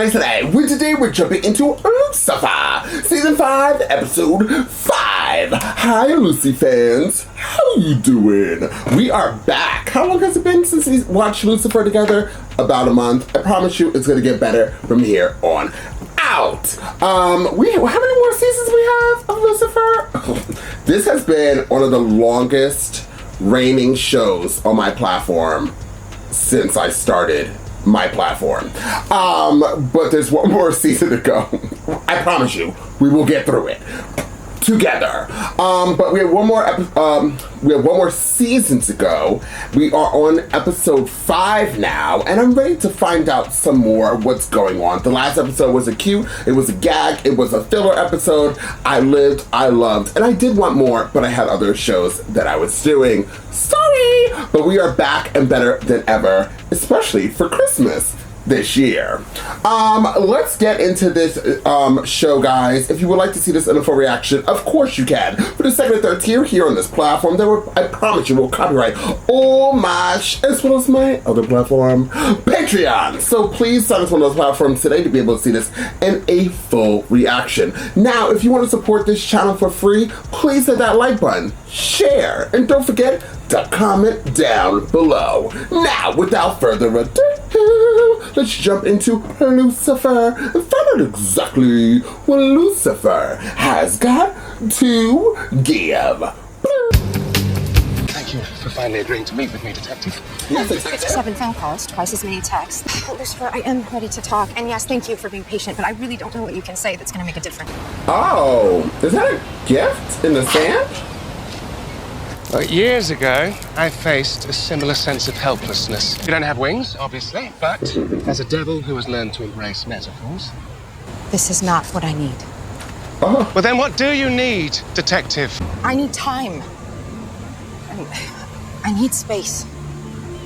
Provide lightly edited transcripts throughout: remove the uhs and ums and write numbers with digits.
everybody today. Today we're jumping into Lucifer, Season 5, Episode 5. Hi, lucifans. How you doing? We are back. How long has it been since we watched Lucifer together? About a month. I promise you it's going to get better from here on out. How many more seasons we have of Lucifer? This has been one of the longest reigning shows on my platform since I started my platform. But there's one more season to go. I promise you, we will get through it together. But we have one more season to go. We are on episode 5 now, and I'm ready to find out some more of what's going on. The last episode was it was a gag, it was a filler episode. I lived, I loved, and I did want more, but I had other shows that I was doing. Sorry! But we are back and better than ever, especially for Christmas this year. Let's get into this show, guys. If you would like to see this in a full reaction, of course you can. For the second and third tier here on this platform, I promise you will copyright all my as well as my other platform, Patreon. So please sign up on those platforms today to be able to see this in a full reaction. Now, if you want to support this channel for free, please hit that like button, share, and don't forget to comment down below. Now, without further ado, let's jump into Lucifer and find out exactly what Lucifer has got to give. Thank you for finally agreeing to meet with me, Detective. Yes, 7 phone calls, twice as many texts. Lucifer, I am ready to talk. And yes, thank you for being patient, but I really don't know what you can say that's going to make a difference. Oh, is that a gift in the sand? Years ago, I faced a similar sense of helplessness. You don't have wings, obviously, but as a devil who has learned to embrace metaphors. This is not what I need. Oh. Well, then what do you need, Detective? I need time. I need space.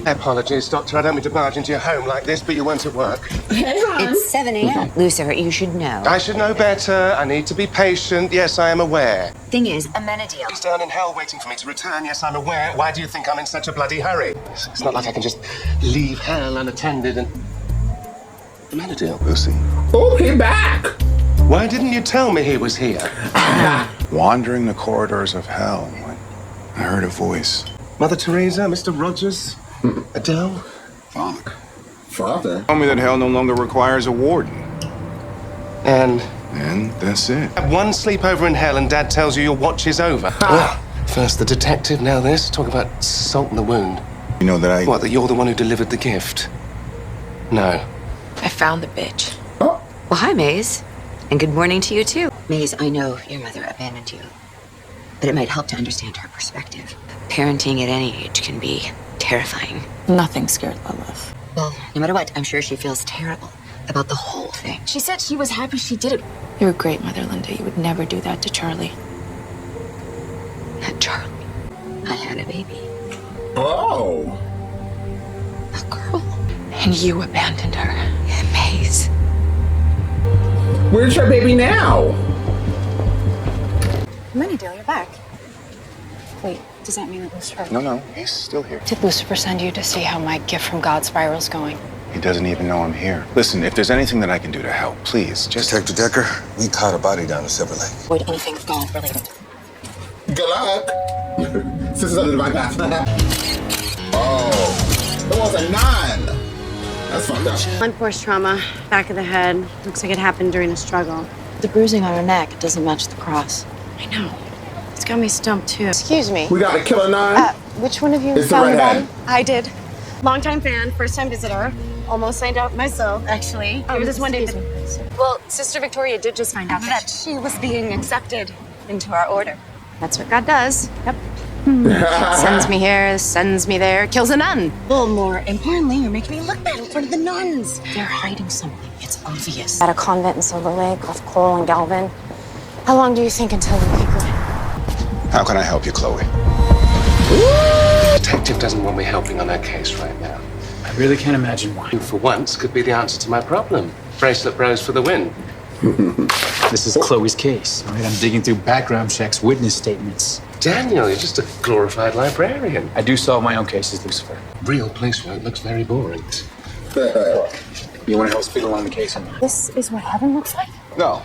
Apologies, Doctor. I don't mean to barge into your home like this, but you weren't at work. It's 7 a.m. Lucifer, you should know. I should know better. I need to be patient. Yes, I am aware. Thing is, Amenadiel. He's down in hell waiting for me to return. Yes, I'm aware. Why do you think I'm in such a bloody hurry? It's not like I can just leave hell unattended and... Amenadiel, Lucy. Oh, he back! Why didn't you tell me he was here? Wandering the corridors of hell, I heard a voice. Mother Teresa, Mr. Rogers, Adele? Father? Told me that hell no longer requires a warden. And That's it. have one sleepover in hell and Dad tells you your watch is over. Well, first the detective, now this. Talk about salt in the wound. You know that What, that you're the one who delivered the gift? No. I found the bitch. Oh. Well, hi, Maze. And good morning to you, too. Maze, I know your mother abandoned you, but it might help to understand her perspective. Parenting at any age can be terrifying. Nothing scared Lilith. Well, no matter what, I'm sure she feels terrible about the whole thing. She said she was happy she did it. You're a great mother, Linda. You would never do that to Charlie. Not Charlie. I had a baby. Oh. A girl. And you abandoned her. And Maze. Where's your baby now? Amenadiel, you're back. Wait, does that mean it was her? No, he's still here. Did Lucifer send you to see how my gift from God spiral's going? He doesn't even know I'm here. Listen, if there's anything that I can do to help, please, just... Detective Decker, we caught a body down in Silver Lake. Avoid anything God related. Good luck. Sisters under the divine path. Oh. It was a 9. That's fucked up. Blunt force trauma, back of the head. Looks like it happened during a struggle. The bruising on her neck doesn't match the cross. I know. It's got me stumped too. Excuse me. We got a killer 9. Which one of you It's the found the redhead. body? I did. Longtime fan, first time visitor. Almost signed out myself, actually. There was this one day. Well, Sister Victoria did just find out that she was being accepted into our order. That's what God does. Yep. Sends me here, sends me there, kills a nun. Well, more importantly, you're making me look bad in front of the nuns. They're hiding something. It's obvious. At a convent in Silver Lake with Cole and Galvin. How long do you think until we can go in? How can I help you, Chloe? The detective doesn't want me helping on her case right now. I really can't imagine why. Who, for once, could be the answer to my problem. Bracelet bros for the win. This is Chloe's case, right? I'm digging through background checks, witness statements. Daniel, you're just a glorified librarian. I do solve my own cases, Lucifer. Real police work looks very boring. You want to help speed along the case or not? This is what heaven looks like? No,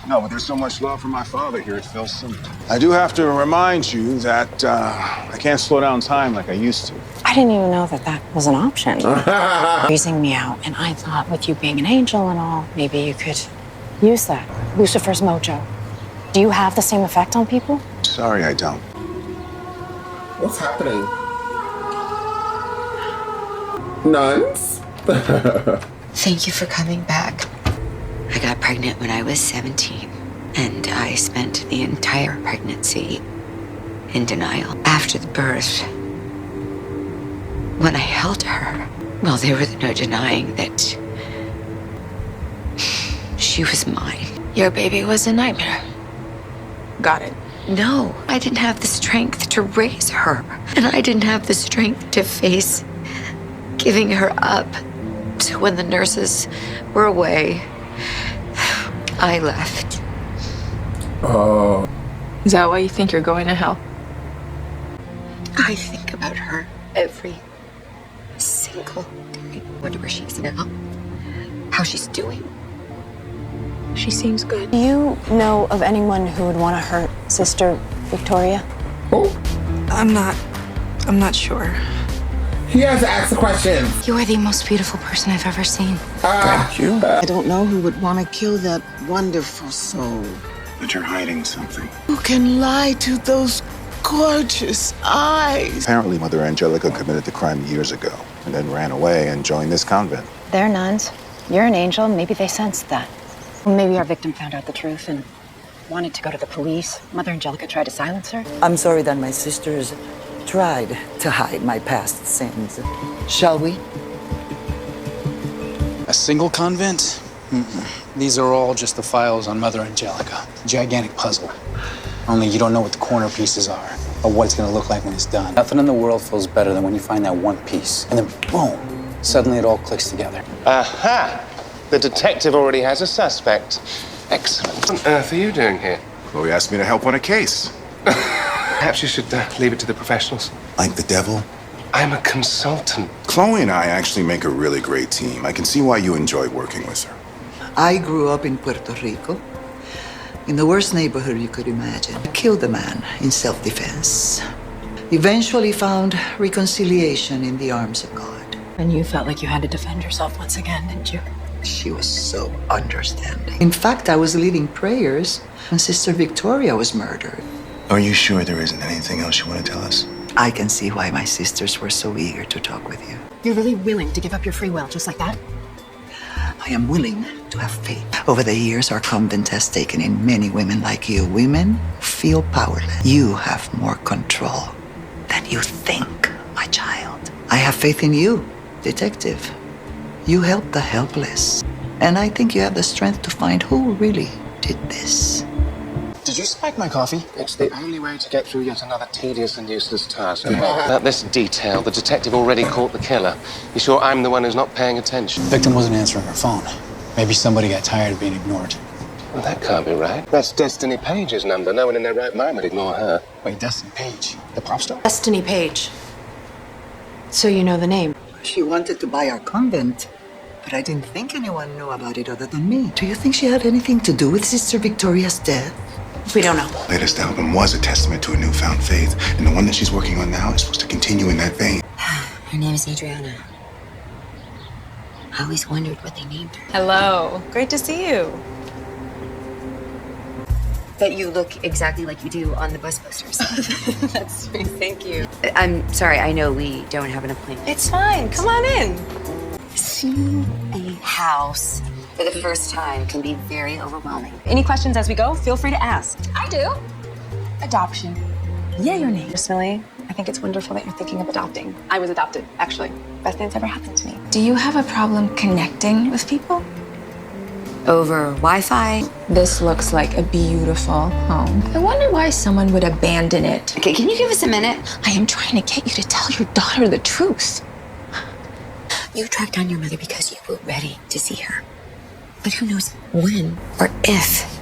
but there's so much love for my father here, it feels simple. I do have to remind you that I can't slow down time like I used to. I didn't even know that that was an option. Freezing me out, and I thought with you being an angel and all, maybe you could use that. Lucifer's mojo. Do you have the same effect on people? Sorry, I don't. What's happening? Nuns? Thank you for coming back. I got pregnant when I was 17, and I spent the entire pregnancy in denial. After the birth, when I held her, well, there was no denying that she was mine. Your baby was a nightmare. Got it. No, I didn't have the strength to raise her, and I didn't have the strength to face giving her up. So when the nurses were away, I left. Oh. Is that why you think you're going to hell? I think about her every single day. Wonder where she is now. How she's doing. She seems good. Do you know of anyone who would want to hurt Sister Victoria? Oh. I'm not sure. He has to ask the questions. You are the most beautiful person I've ever seen. Thank you. I don't know who would want to kill that wonderful soul. But you're hiding something. Who can lie to those gorgeous eyes? Apparently, Mother Angelica committed the crime years ago and then ran away and joined this convent. They're nuns. You're an angel. Maybe they sensed that. Well, maybe our victim found out the truth and wanted to go to the police. Mother Angelica tried to silence her. I'm sorry that my sisters tried to hide my past sins. Shall we? A single convent? These are all just the files on Mother Angelica. Gigantic puzzle. Only you don't know what the corner pieces are, or what it's gonna look like when it's done. Nothing in the world feels better than when you find that one piece, and then boom, suddenly it all clicks together. Aha! The detective already has a suspect. Excellent. What on earth are you doing here? Chloe asked me to help on a case. Perhaps you should leave it to the professionals. Like the devil? I'm a consultant. Chloe and I actually make a really great team. I can see why you enjoy working with her. I grew up in Puerto Rico, in the worst neighborhood you could imagine. I killed a man in self-defense. Eventually found reconciliation in the arms of God. And you felt like you had to defend yourself once again, didn't you? She was so understanding. In fact, I was leading prayers when Sister Victoria was murdered. Are you sure there isn't anything else you want to tell us? I can see why my sisters were so eager to talk with you. You're really willing to give up your free will just like that? I am willing to have faith. Over the years, our convent has taken in many women like you. Women who feel powerless. You have more control than you think, my child. I have faith in you, detective. You help the helpless. And I think you have the strength to find who really did this. Did you spike my coffee? It's the only way to get through yet another tedious and useless task. About this detail, the detective already caught the killer. You sure I'm the one who's not paying attention? The victim wasn't answering her phone. Maybe somebody got tired of being ignored. Well, that can't be right. That's Destiny Page's number. No one in their right mind would ignore her. Wait, Destiny Page, the pop star? Destiny Page. So you know the name. She wanted to buy our convent, but I didn't think anyone knew about it other than me. Do you think she had anything to do with Sister Victoria's death? We don't know. Latest album was a testament to a newfound faith, and the one that she's working on now is supposed to continue in that vein. Her name is Adriana. I always wondered what they named her. Hello. Great to see you. But you look exactly like you do on the bus posters. That's sweet. Thank you. I'm sorry, I know we don't have an appointment. It's fine. Come on in. Seeing a house for the first time can be very overwhelming. Any questions as we go? Feel free to ask. I do. Adoption. Yeah, your name. Personally, I think it's wonderful that you're thinking of adopting. I was adopted, actually. Best thing that's ever happened to me. Do you have a problem connecting with people? Over Wi-Fi? This looks like a beautiful home. I wonder why someone would abandon it. Okay, can you give us a minute? I am trying to get you to tell your daughter the truth. You tracked down your mother because you were ready to see her. But who knows when or if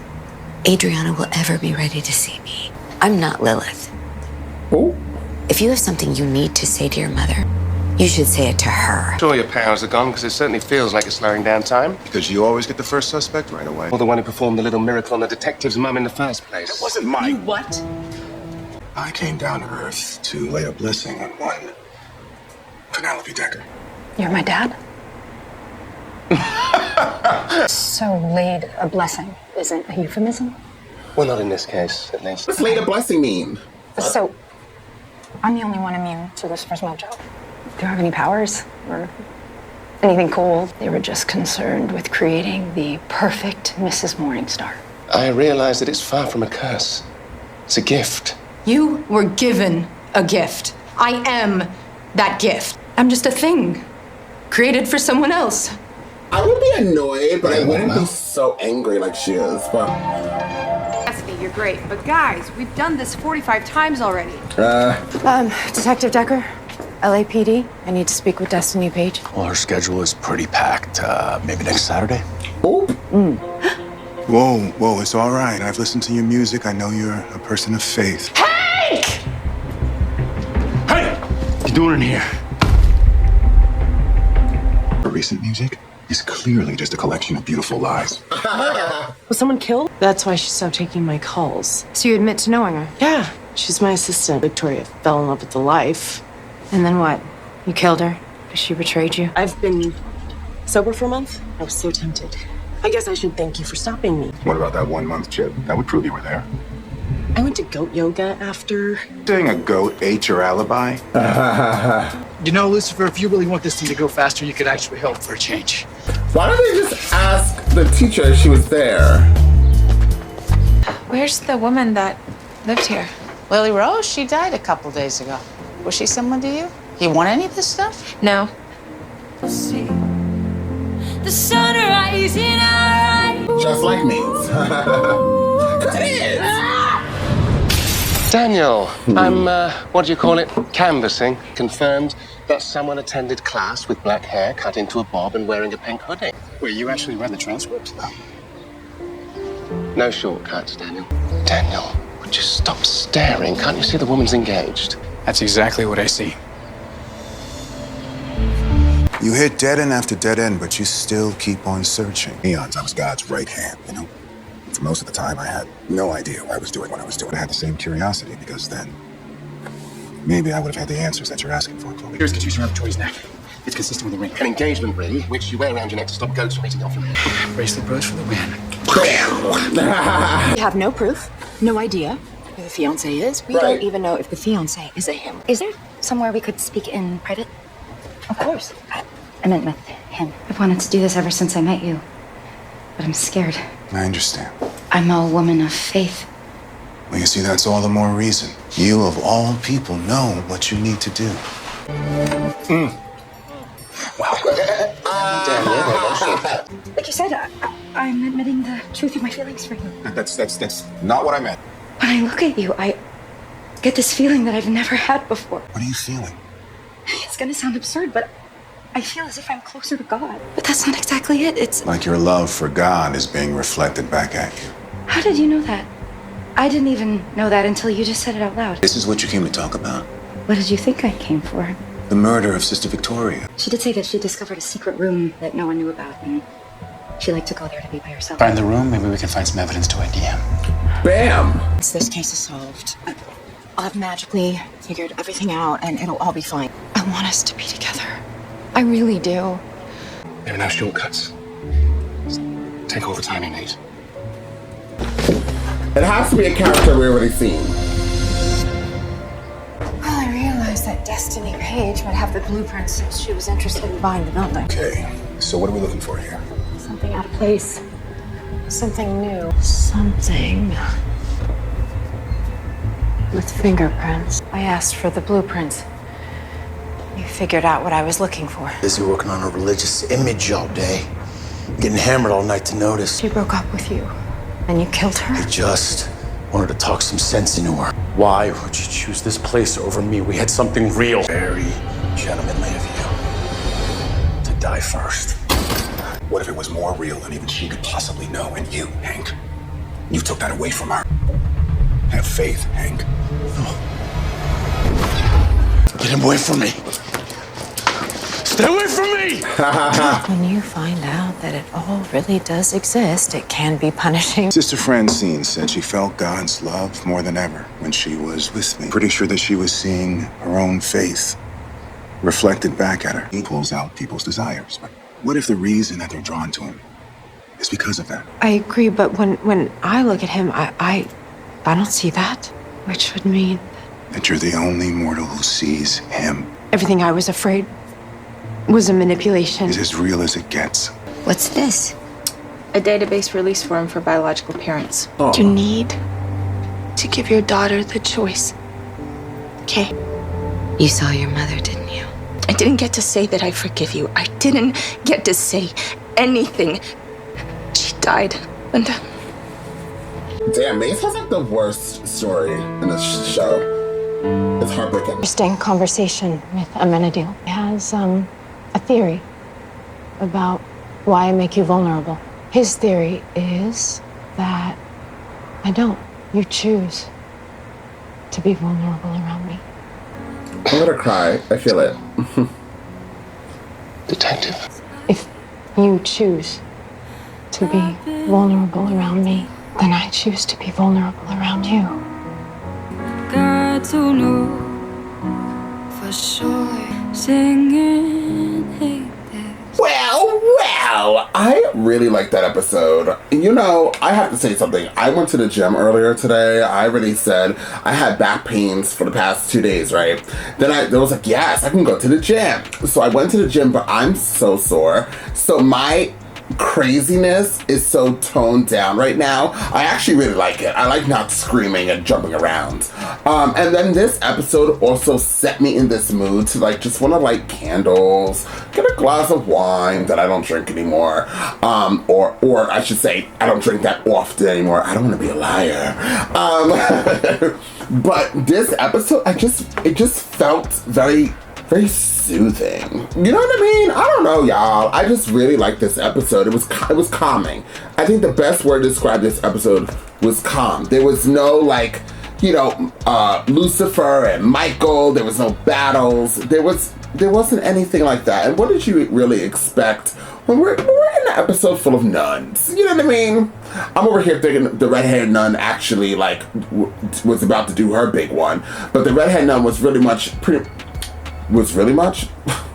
Adriana will ever be ready to see me. I'm not Lilith. Oh. If you have something you need to say to your mother, You should say it to her. Sure, your powers are gone, because it certainly feels like you're slowing down time. Because you always get the first suspect right away. Or the one who performed the little miracle on the detective's mum in the first place. It wasn't my... What? I came down to Earth to lay a blessing on one Penelope Decker. You're my dad? So laid a blessing isn't a euphemism? Well, not in this case, at least. What's laid a blessing mean? So, I'm the only one immune to Lucifer's mojo. Do you have any powers or anything cool? They were just concerned with creating the perfect Mrs. Morningstar. I realize that it's far from a curse. It's a gift. You were given a gift. I am that gift. I'm just a thing created for someone else. I would be annoyed, but I wouldn't be so angry like she is. But Destiny, you're great. But guys, we've done this 45 times already. Detective Decker, LAPD, I need to speak with Destiny Page. Well, her schedule is pretty packed. Maybe next Saturday? Oop. Whoa, it's all right. I've listened to your music. I know you're a person of faith. Hank! Hey! What you doing in here? Her recent music is clearly just a collection of beautiful lies. Was someone killed? That's why she stopped taking my calls. So you admit to knowing her? Yeah, she's my assistant. Victoria fell in love with the life. And then what? You killed her because she betrayed you? I've been sober for a month. I was so tempted. I guess I should thank you for stopping me. What about that 1 month trip? That would prove you were there. I went to goat yoga after. Saying a goat ate your alibi? You know, Lucifer, if you really want this thing to go faster, you could actually help for a change. Why don't they just ask the teacher if she was there? Where's the woman that lived here? Lily Rose, she died a couple days ago. Was she someone to you? You want any of this stuff? No. See the sunrise in our eyes. Just like me. It is. Daniel, I'm, what do you call it? Canvassing. Confirmed that someone attended class with black hair cut into a bob and wearing a pink hoodie. Wait, you actually read the transcript? No shortcuts, Daniel. Daniel, would you stop staring? Can't you see the woman's engaged? That's exactly what I see. You hit dead end after dead end, but you still keep on searching. Eons, I was God's right hand, you know? For most of the time, I had no idea why I was doing what I was doing. I had the same curiosity, because then maybe I would have had the answers that you're asking for, Chloe. Here's Katusha around Victoria's neck. It's consistent with the ring. An engagement ring, which you wear around your neck to stop goats from eating off your head. Bracelet bros for the win. We have no proof, no idea who the fiance is. We don't even know if the fiance is a him. Is there somewhere we could speak in private? Of course. I meant with him. I've wanted to do this ever since I met you. But I'm scared. I understand. I'm a woman of faith. Well, you see, that's all the more reason. You, of all people, know what you need to do. Like you said, I'm admitting the truth of my feelings for you. That's not what I meant. When I look at you, I get this feeling that I've never had before. What are you feeling? It's gonna sound absurd, but I feel as if I'm closer to God. But that's not exactly it. It's... Like your love for God is being reflected back at you. How did you know that? I didn't even know that until you just said it out loud. This is what you came to talk about? What did you think I came for? The murder of Sister Victoria. She did say that she discovered a secret room that no one knew about, and she liked to go there to be by herself. Find the room, maybe we can find some evidence to ID him. Bam! Once this case is solved, I'll have magically figured everything out, and it'll all be fine. I want us to be together. I really do. There are no shortcuts. Just take all the time you need. It has to be a character we've already seen. Well, I realized that Destiny Page would have the blueprints since she was interested in buying the building. Okay, so what are we looking for here? Something out of place. Something new. Something with fingerprints. I asked for the blueprints. You figured out what I was looking for. Busy working on a religious image all day. Getting hammered all night to notice. She broke up with you, and you killed her? I just wanted to talk some sense into her. Why would you choose this place over me? We had something real. Very gentlemanly of you to die first. What if it was more real than even she could possibly know? And you, Hank, you took that away from her. Have faith, Hank. Get him away from me. Stay away from me! When you find out that it all really does exist, it can be punishing. Sister Francine said she felt God's love more than ever when she was with me. Pretty sure that she was seeing her own faith reflected back at her. He pulls out people's desires. But what if the reason that they're drawn to him is because of that? I agree, but when I look at him, I don't see that. Which would mean That you're the only mortal who sees him. everything I was afraid was a manipulation. Is as real as it gets. What's this? A database release form for biological parents. You need to give your daughter the choice. Okay? You saw your mother, didn't you? I didn't get to say that I forgive you. I didn't get to say anything. She died, Linda. Damn, Mace has like the worst story in this show. It's heartbreaking. Interesting conversation with Amenadiel. He has a theory about why I make you vulnerable. His theory is that I don't. You choose to be vulnerable around me. I'm gonna cry. I feel it. Detective. If you choose to be vulnerable around me, then I choose to be vulnerable around you. Got to know for sure. Singing, hey. Well, I really liked that episode. You know, I have to say something. I went to the gym earlier today. I already said I had back pains for the past 2 days, right? Then I was like, yes, I can go to the gym. So I went to the gym, but I'm so sore. So my craziness is so toned down right now. I actually really like it. I like not screaming and jumping around. And then this episode also set me in this mood to like just want to light candles, get a glass of wine that I don't drink anymore, or I should say I don't drink that often anymore. I don't want to be a liar. But this episode, it just felt very soothing. You know what I mean? I don't know, y'all. I just really liked this episode. It was calming. I think the best word to describe this episode was calm. There was no like, you know, Lucifer and Michael. There was no battles. There wasn't anything like that. And what did you really expect when we're in an episode full of nuns? You know what I mean? I'm over here thinking the redheaded nun actually like was about to do her big one, but the redheaded nun was really much.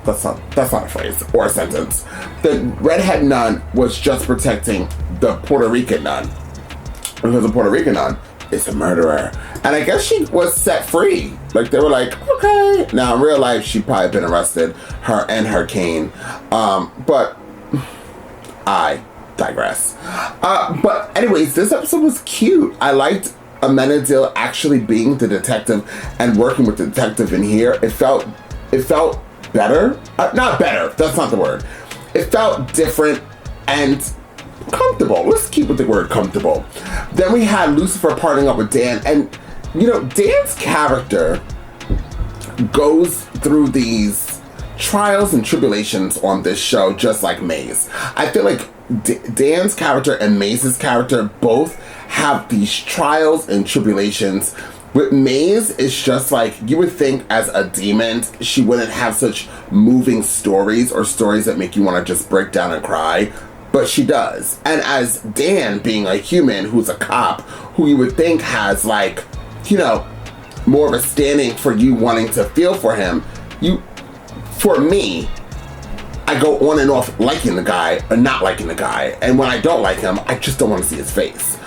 That's not a phrase or a sentence. The redhead nun was just protecting the Puerto Rican nun, because the Puerto Rican nun is a murderer, and I guess she was set free. Like they were like, okay. Now in real life, she'd probably been arrested, her and her cane. But I digress. But anyways, this episode was cute. I liked Amenadiel actually being the detective and working with the detective in here. It felt better. Not better, that's not the word. It felt different and comfortable. Let's keep with the word comfortable. Then we had Lucifer partnering up with Dan, and you know, Dan's character goes through these trials and tribulations on this show just like Maze. I feel like Dan's character and Maze's character both have these trials and tribulations. With Maze, it's just like, you would think as a demon, she wouldn't have such moving stories or stories that make you want to just break down and cry, but she does. And as Dan, being a human who's a cop, who you would think has like, you know, more of a standing for you wanting to feel for him, for me, I go on and off liking the guy or not liking the guy. And when I don't like him, I just don't want to see his face.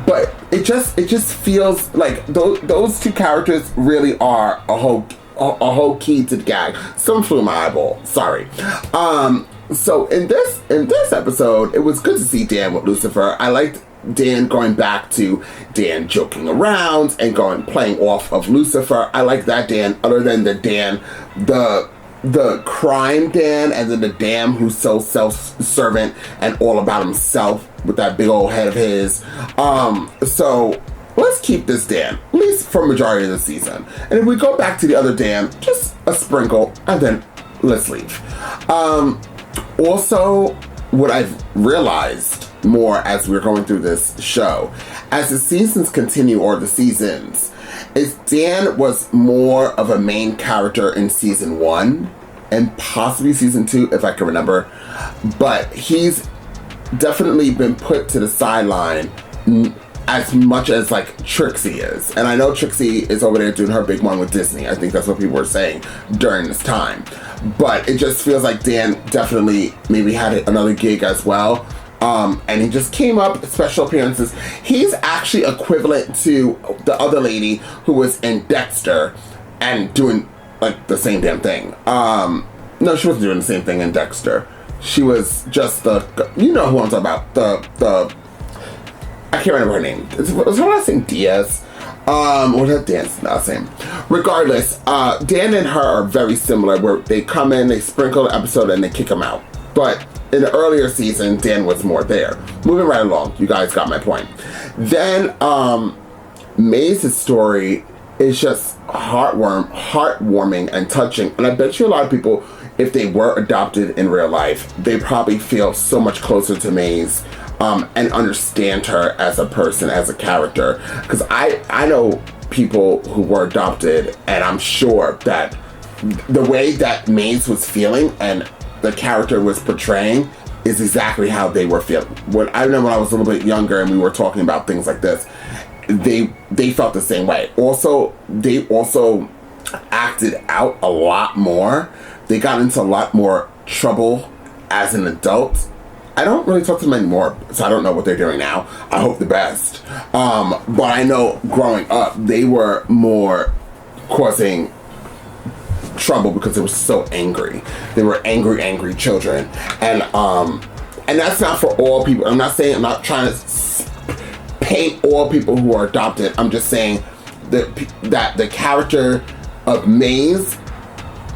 But it just feels like those two characters really are a whole key to the gag. Some flew in my eyeball. Sorry. So in this episode, it was good to see Dan with Lucifer. I liked Dan going back to Dan joking around and playing off of Lucifer. I like that Dan, other than the Dan, the crime Dan, and then the Dan who's so self-servant and all about himself with that big old head of his. So let's keep this Dan, at least for majority of the season. And if we go back to the other Dan, just a sprinkle, and then let's leave. Also, what I've realized more as we're going through this show, as the seasons continue, or the seasons, is Dan was more of a main character in season 1, and possibly season 2, if I can remember. But he's definitely been put to the sideline as much as like Trixie is. And I know Trixie is over there doing her big one with Disney. I think that's what people were saying during this time. But it just feels like Dan definitely maybe had another gig as well. And he just came up, special appearances. He's actually equivalent to the other lady who was in Dexter and doing like the same damn thing. No, she wasn't doing the same thing in Dexter. She was just you know who I'm talking about, I can't remember her name. Was her last name Diaz? Or that Dan's last name? Regardless, Dan and her are very similar, where they come in, they sprinkle the episode, and they kick them out. But in the earlier season, Dan was more there. Moving right along, you guys got my point. Then Maze's story is just heartwarming and touching. And I bet you a lot of people, if they were adopted in real life, they probably feel so much closer to Maze and understand her as a person, as a character. Because I know people who were adopted, and I'm sure that the way that Maze was feeling and the character was portraying is exactly how they were feeling. I remember when I was a little bit younger and we were talking about things like this, they felt the same way. They also acted out a lot more. They got into a lot more trouble as an adult. I don't really talk to them anymore, so I don't know what they're doing now. I hope the best. But I know growing up, they were more causing trouble because they were so angry. They were angry children. And that's not for all people. I'm not trying to paint all people who are adopted. I'm just saying that the character of Maze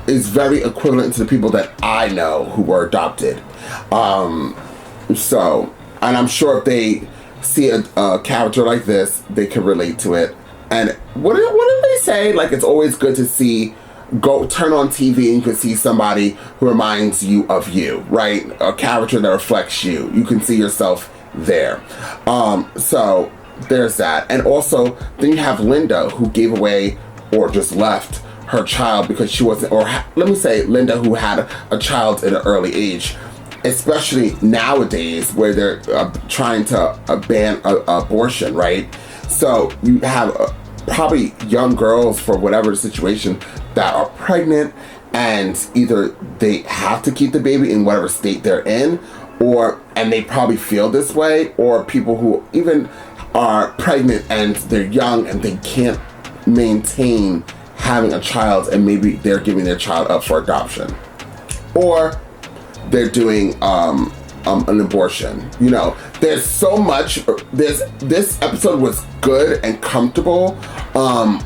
is very equivalent to the people that I know who were adopted. And I'm sure if they see a character like this, they can relate to it. And what did they say? Like, it's always good to turn on TV and you can see somebody who reminds you of you, right? A character that reflects you. You can see yourself there. So there's that. And also, then you have Linda, who gave away or just left her child because she wasn't, let me say Linda, who had a child at an early age. Especially nowadays where they're trying to ban abortion, right? So you have probably young girls, for whatever the situation, that are pregnant and either they have to keep the baby in whatever state they're in, and they probably feel this way, or people who even are pregnant and they're young and they can't maintain having a child, and maybe they're giving their child up for adoption. Or they're doing an abortion. You know, there's so much. This episode was good and comfortable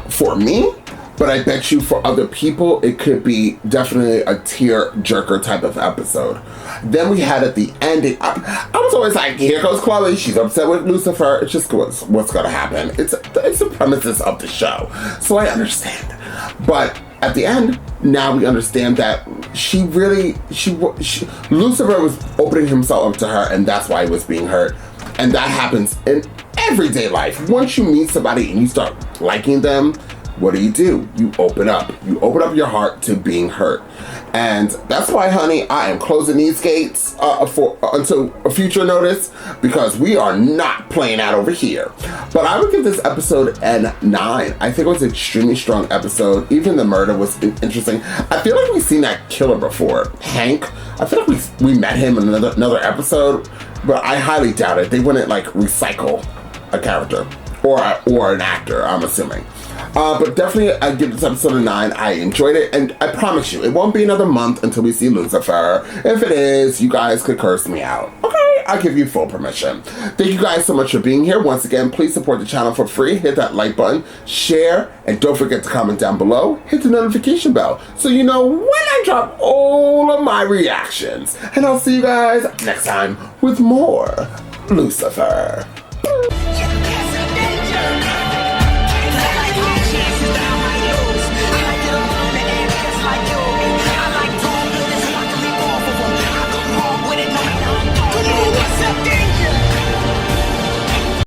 for me, but I bet you for other people it could be definitely a tear jerker type of episode. Then we had at the ending, I was always like, here goes Chloe, she's upset with Lucifer. It's just what's gonna happen. It's the premises of the show, so I understand. But at the end, now we understand that Lucifer was opening himself up to her, and that's why he was being hurt. And that happens in everyday life. Once you meet somebody and you start liking them, what do? You open up. You open up your heart to being hurt. And that's why, honey, I am closing these gates until a future notice, because we are not playing out over here. But I would give this episode an 9. I think it was an extremely strong episode. Even the murder was interesting. I feel like we've seen that killer before. Hank, I feel like we met him in another episode, but I highly doubt it. They wouldn't like recycle a character or an actor, I'm assuming. But definitely, I give this episode a 9. I enjoyed it, and I promise you, it won't be another month until we see Lucifer. If it is, you guys could curse me out. Okay, I'll give you full permission. Thank you guys so much for being here. Once again, please support the channel for free. Hit that like button, share, and don't forget to comment down below. Hit the notification bell so you know when I drop all of my reactions. And I'll see you guys next time with more Lucifer.